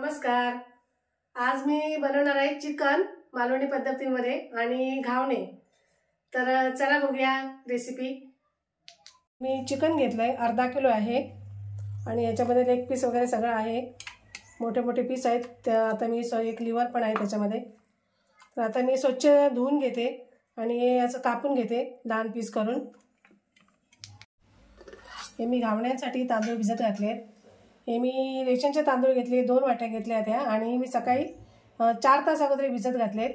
नमस्कार. आज मी बनवणार आहे चिकन मालवणी पद्धतीमध्ये आणि घावणे. तर चला बघूया रेसिपी. मी चिकन घेतलंय, अर्धा किलो आहे आणि याच्यामध्ये लेग पीस वगैरे सगळं आहे. मोठे मोठे पीस आहेत. आता मी एक लिव्हर पण आहे त्याच्यामध्ये. तर आता मी स्वच्छ धुवून घेते आणि असं कापून घेते लहान पीस करून. हे मी घावण्यासाठी तांदूळ भिजत घातले. हे मी रेशनचे तांदूळ घेतले, 2 वाट्या घेतल्या त्या आणि मी सकाळी 4 तास अगोदर भिजत घातले.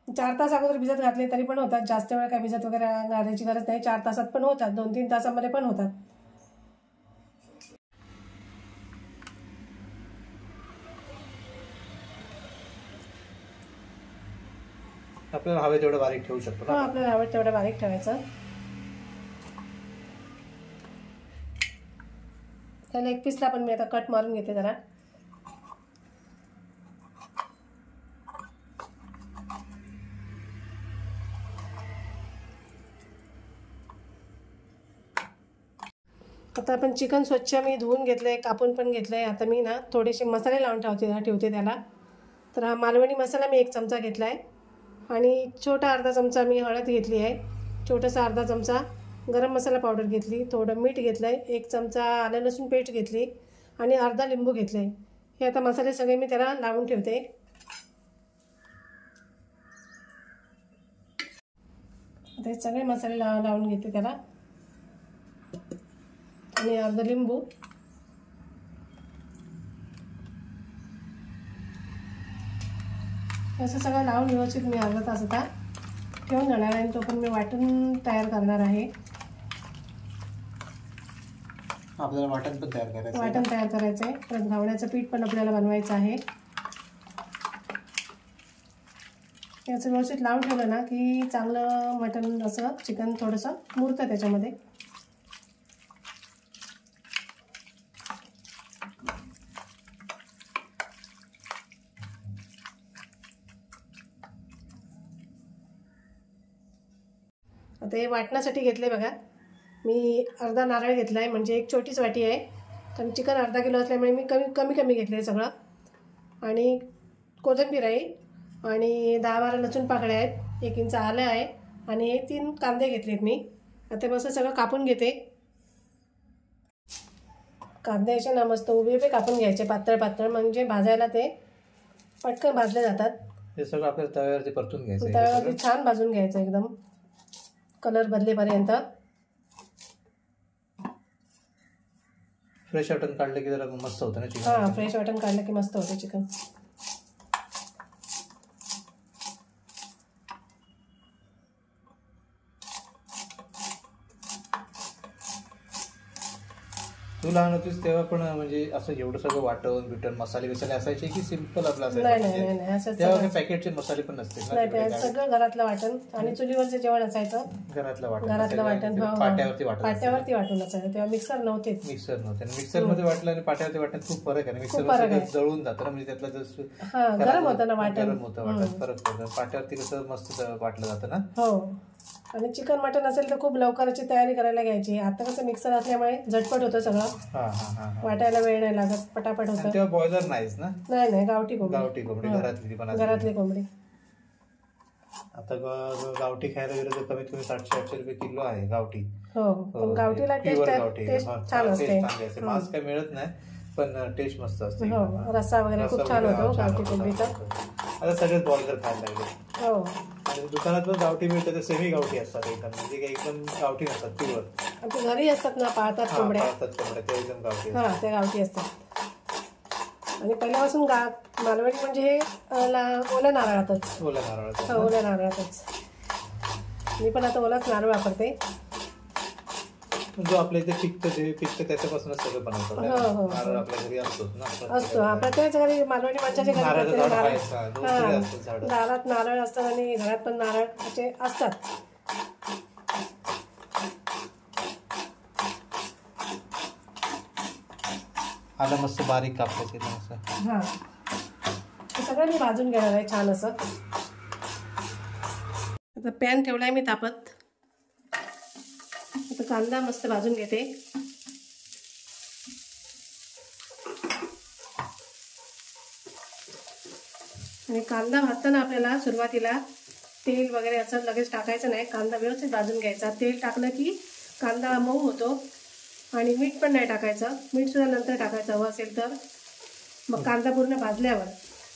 4 तास अगोदर भिजत घातले तरी पण होतात. जास्त वेळ काय भिजत वगैरे घालायची गरज नाही. 4 तासात पण होतात, 2-3 तासामध्ये पण होतात. आपल्याला हवे तेवढं बारीक ठेवू शकतो. हां, आपल्याला हवे तेवढं बारीक ठेवायचं. त्या लेग पीसला पण मी आता कट मारून घेते जरा. आता आपण चिकन स्वच्छ मी धुवून घेतलंय, कापून पण घेतलंय. आता मी ना थोडेसे मसाले लावून ठेवते त्याला. तर हा मालवणी मसाला मी 1 चमचा घेतलाय आणि छोटा अर्धा चमचा मी हळद घेतली आहे. छोटासा अर्धा चमचा गरम मसाला पावडर घेतली. थोडं मीठ घेतलंय. 1 चमचा आलं लसूण पेस्ट घेतली आणि अर्धा लिंबू घेतलंय. हे आता मसाले सगळे मी त्याला लावून ठेवते. ते सगळे मसाले लावून घेते त्याला आणि अर्धा लिंबू. असं सगळं लावून व्यवस्थित मी अर्धा तास आता ठेवून जाणार आहे. तो पण मी वाटून तयार करणार आहे. आपल्याला वाटण पण तयार करायचं आहे. वाटण तयार करायचं आहे. परत घावण्याचं पीठ पण आपल्याला बनवायचं आहे. याचं व्यवस्थित लावून ठेवलं ना की चांगलं मटण असं चिकन थोडंसं मुरतं त्याच्यामध्ये. आता हे वाटण्यासाठी घेतले बघा. मी अर्धा नारळ घेतला आहे, म्हणजे एक छोटीच वाटी आहे. कारण चिकन अर्धा किलो असल्यामुळे मी कमी घेतले आहे सगळं. आणि कोथिंबीर आहे आणि 10-12 लसूण पाकळ्या आहेत. 1 इंच आलं आहे आणि 3 कांदे घेतलेत मी. आता मस्त सगळं कापून घेते. कांदे असे ना मस्त उभे कापून घ्यायचे, पातळ म्हणजे भाजायला ते पटकन भाजले जातात. हे सगळं आपल्याला तव्यावरती परतून घ्यायचं. तव्यावरती छान भाजून घ्यायचं एकदम कलर बदलेपर्यंत. फ्रेश वाटण काढलं की जरा मस्त होतं ना चिकन. हां, फ्रेश वाटण काढलं की मस्त होतं चिकन. तू लहान होतीस तेव्हा पण म्हणजे असं एवढं सगळं वाटण बिटन मसाले असायचे की सिंपल आपलं असायचं? नाही असं तेव्हा पॅकेटचे मसाले पण नसते. सगळं घरातलं वाटण आणि चुलीवरचं जेवण असायचं. घरातलं वाटण पाट्यावरती वाटून असायचं. तेव्हा मिक्सर नव्हते. मिक्सर मध्ये वाटलं आणि पाट्यावरती वाटण खूप फरक आहे. मिक्सर जळून जातं ना, म्हणजे त्यातलं जसं गरम होतं ना वाटण. गरम होतं वाटण, फरक पडतं. पाट्यावरती कसं मस्त वाटलं जातं ना. हो. आणि चिकन मटन असेल तर खूप लवकरची तयारी करायला घ्यायची. आता कसं मिक्सर असल्यामुळे झटपट होतं सगळं. वाटायला वेळ नाही लागत, पटापट होतं. तेव्हा बॉयलर नाहीच ना. नाही गावठी कोंबडी घरातली कोंबडी. आता गावठी खायला गेलं तर कमीत कमी 700-800 रुपये किलो आहे गावठी. हो, पण गावठीला टेस्ट छान असते. मांस काही मिळत नाही पण टेस्ट मस्त असते. हो, रस्सा वगैरे खूप छान होतो गावठी कोंबडीचा. आता सगळेच बॉयलर खायला लागले. हो, आणि दुकानात पण गावठी मिळतं ते सेमी गावठी असतात एकदम, म्हणजे एकदम गावठी नसतात, प्युअर. घरी असतात ना पाळतात कोंबड्या, ते एकदम गावठी. हा, ते गावठी असतात. आणि पहिल्यापासून मालवणी म्हणजे हे ओल्या नारळातच. ओल्या नारळातच. मी पण आता ओलाच नारळ वापरते. जो आपल्या इथे पिकतं त्याच्यापासूनच सगळं बनवतात. नारळ आपल्या घरी असतो ना. प्रत्येक घरी मालवणी माणसाच्या घरी दारात नारळ असतात आणि घरात पण नारळ असे असतात. आलं मस्त बारीक कापायचं. हा, हे सगळं मी भाजून घेणार आहे छान असं. आता पॅन ठेवलाय मी तापत. आता कांदा मस्त भाजून घेते. आणि कांदा भाजताना आपल्याला सुरुवातीला तेल वगैरे असं लगेच टाकायचं नाही, कांदा व्यवस्थित भाजून घ्यायचा. तेल टाकलं की कांदा मऊ होतो. आणि मीठ पण नाही टाकायचं, मीठ सुद्धा नंतर टाकायचं हवं असेल तर. मग कांदा पूर्ण भाजल्यावर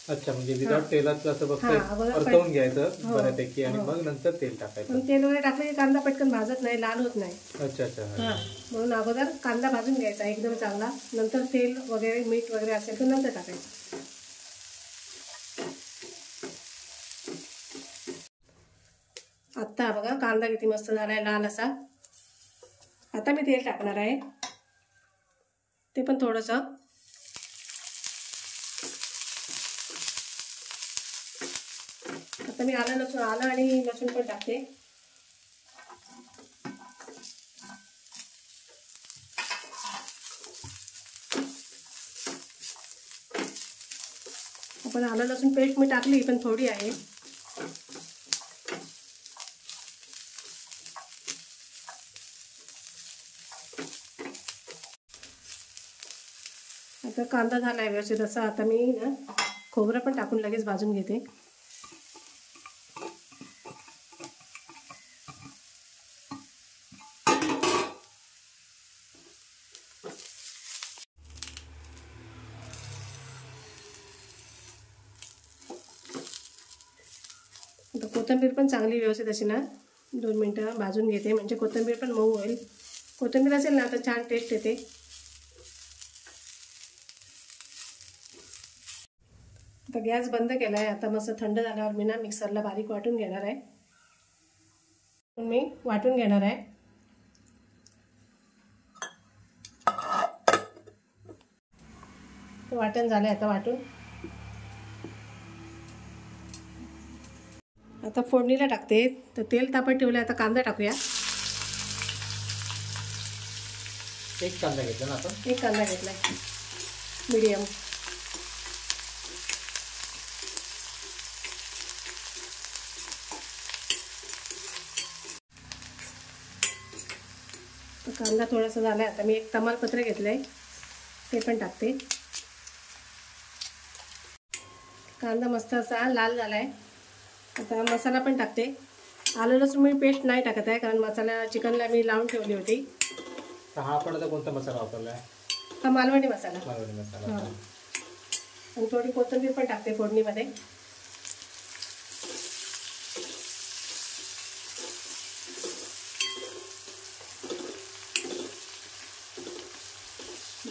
अच्छा, म्हणजे विदाउट तेलात असं परतवून घ्यायचं बऱ्यापैकी आणि मग नंतर तेल टाकायचं. पण तेल वगैरे टाकलं की कांदा पटकन भाजत नाही, लाल होत नाही. अच्छा अच्छा. म्हणून अगोदर कांदा भाजून घ्यायचा एकदम चांगला, नंतर तेल वगैरे मीठ वगैरे असेल तर नंतर टाकायचं. आत्ता बघा कांदा किती मस्त झालाय लाल असा. आता मी तेल टाकणार आहे, ते पण थोडंसं. आता मी आलं आणि लसूण पण टाकते. आपण आलं लसूण पेस्ट मी टाकली, पण थोडी आहे. आता कांदा झालाय व्यवस्थित असा. आता मी ना खोबरं पण टाकून लगेच भाजून घेते. आता कोथिंबीर पण चांगली व्यवस्थित अशी ना 2 मिनटं भाजून घेते, म्हणजे कोथिंबीर पण मऊ होईल. कोथिंबीर असेल ना तर छान टेस्ट येते. आता गॅस बंद केला आहे. आता मस्त थंड झाल्यावर मी ना मिक्सरला बारीक वाटून घेणार आहे. वाटण झालंय. आता वाटून आता फोडणीला टाकते. तर तेल तापत ठेवलं, आता कांदा टाकूया. एक कांदा घेतला ना आपण? एक कांदा घेतलाय मीडियम. कांदा थोडासा झालाय. आता मी एक तमालपत्र घेतलंय, ते पण टाकते. कांदा मस्त असा लाल झालाय. आता मसाला पण टाकते. आलं लसूण मी पेस्ट नाही टाकत आहे, कारण मसाला चिकनला मी लावून ठेवली होती. हा आपण आता कोणता मसाला वापरलाय? हा मालवणी मसाला. मालवणी मसाला. आणि थोडी कोथिंबीर पण टाकते फोडणीमध्ये.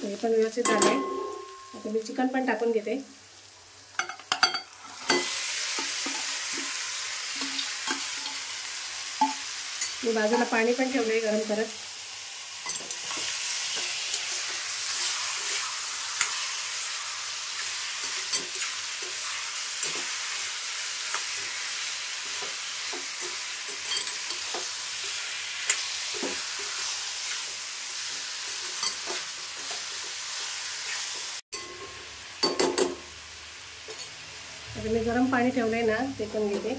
हे पण व्यवस्थित झालंय. आता मी चिकन पण टाकून घेते. मी बाजूला पाणी पण ठेवलंय गरम करत. आता मी गरम पाणी ठेवलंय ना, ते पण घेते.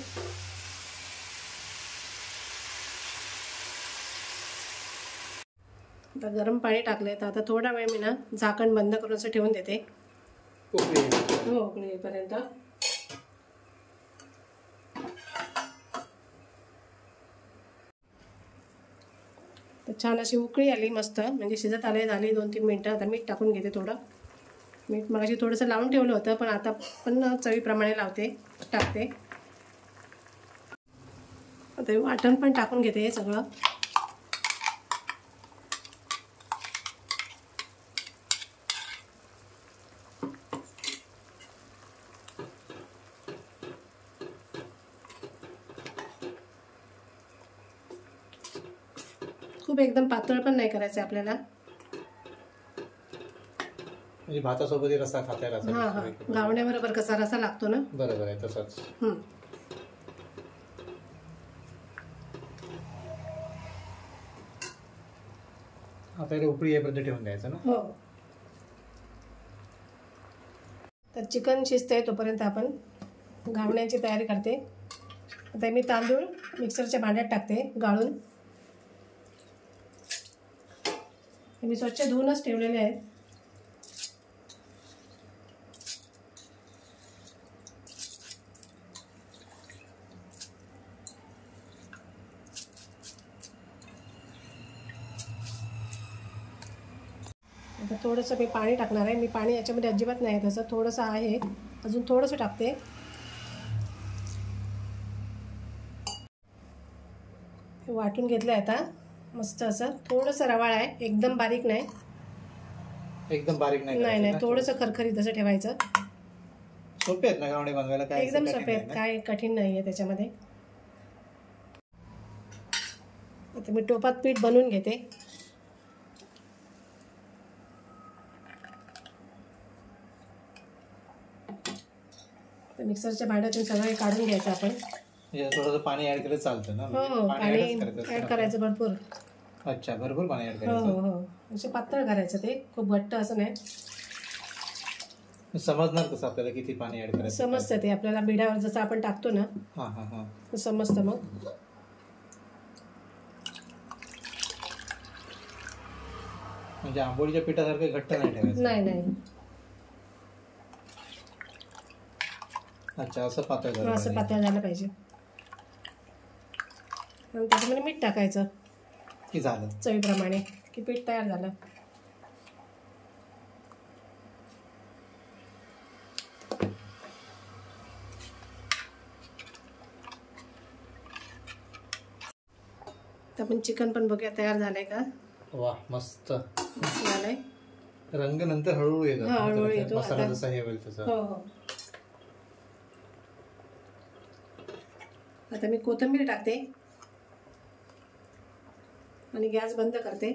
आता गरम पाणी टाकलंय, तर आता थोडा वेळ मी ना झाकण बंद करून असं ठेवून देते. उकळी येईपर्यंत. तर छान अशी उकळी आली मस्त, म्हणजे शिजत आले झाली 2-3 मिनटं. आता मीठ टाकून घेते. थोडं मीठ मगाशी थोडंसं लावून ठेवलं होतं, पण आता पण चवीप्रमाणे टाकते. आता वाटण पण टाकून घेते हे सगळं. खूप एकदम पातळ पण नाही करायचं आपल्याला, म्हणजे भातासोबत रस्सा खाता येईल. हा घावण्याबरोबर कसा रस्सा लागतो ना. बरोबर आहे तसंच. आता इथे उकळी येईपर्यंत ठेवून द्यायचं ना. हो. तर चिकन शिजतंय तोपर्यंत आपण घावण्याची तयारी करते. आता मी तांदूळ मिक्सरच्या भांड्यात टाकते गाळून. मी स्वच्छ धुवूनच ठेवलेले आहेत. आता थोडंसं मी पाणी टाकणार आहे. मी पाणी याच्यामध्ये अजिबात नाही तसं थोडंसं आहे, अजून थोडंसं टाकते. वाटून घेतलं आहे आता मस्त असं. थोडंसं रवाळ आहे, एकदम बारीक नाही. एकदम बारीक नाही थोडंसं खरखरीत असं ठेवायचं. सोपे आहेत ना घावणे बनवायला, काय एकदम सोपे आहेत, काय कठीण नाही आहे त्याच्यामध्ये. आता मी टोपात पीठ बनवून घेते. मिक्सरच्या भांड्यातून सगळं काढून घ्यायचं आपण. थोडंसं पाणी ऍड केलं चालतं ना? हो, पाणी ऍड करायचं भरपूर. अच्छा, भरपूर पाणी ऍड करायचं. हो हो, म्हणजे पातळ करायचं ते, खूप घट्ट असं नाही. समजणार कसं आपल्याला किती पाणी ऍड करायचं? समजतं ते आपल्याला बिडावर जसं आपण टाकतो ना. हां हां हां, समजतं मग. म्हणजे आंबोळीच्या पिठासारखं घट्ट नाही ठेवायचं? नाही. अच्छा, असं पातळ झालं, असं पातळ झालं पाहिजे. आणि त्याच्यामध्ये मीठ टाकायचं की झालं चवीप्रमाणे, की पीठ तयार झालं. तर आपण चिकन पण बघूया तयार झालंय का. वा, मस्त झालंय. रंग नंतर हळूहळू येतो. हळूहळू येतो. मसाला जसा हे होईल तसा. हो. आता मी कोथिंबीर टाकते आणि गॅस बंद करते.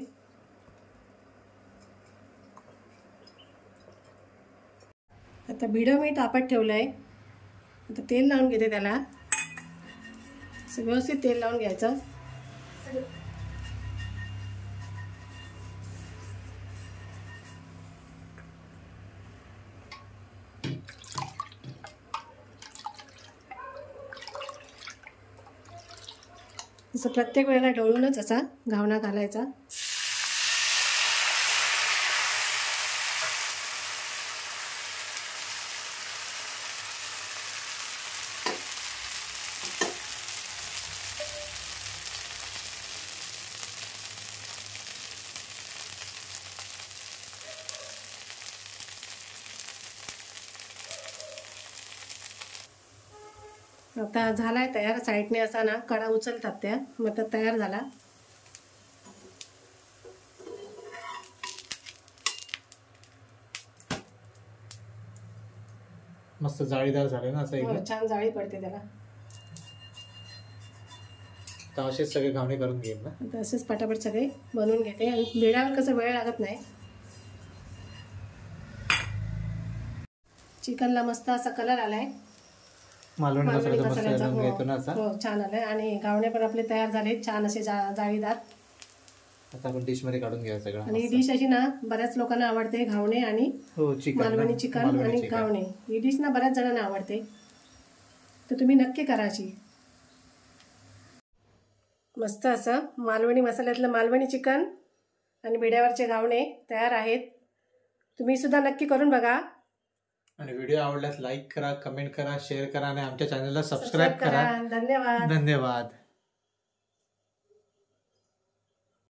आता भिडं मी तापत ठेवलंय. आता तेल लावून घेते त्याला. व्यवस्थित तेल लावून घ्यायचं. असं प्रत्येक वेळेला ढवळूनच असा घावणा घालायचा. आता झालाय तयार. साईडने असा ना कडा उचलतात त्या, मग तर तयार झाला. मस्त जाळीदार झाले ना असं. छान जाळी पडते त्याला. तर असेच सगळे घावणे करून घेईन ना. आता असेच पटापट सगळे बनवून घेते. आणि बेडावर कसं वेळ लागत नाही. चिकनला मस्त असा कलर आलाय. मालवणी मसाल्याचा. हो, छान आलाय. आणि घावणे पण आपले तयार झाले छान असे जाळीदार. आता आपण डिश मध्ये काढून घ्या सगळं. आणि ही डिश अशी ना बऱ्याच लोकांना आवडते. घावणे आणि मालवणी चिकन आणि घावणे ही डिश ना बऱ्याच जणांना आवडते. तर तुम्ही नक्की करा अशी. मस्त असं मालवणी मसाल्यातलं मालवणी चिकन आणि बिड्यावरचे घावणे तयार आहेत. तुम्ही सुद्धा नक्की करून बघा. आणि व्हिडिओ आवडल्यास लाईक करा, कमेंट करा, शेअर करा आणि आमच्या चॅनलला सबस्क्राईब करा. धन्यवाद.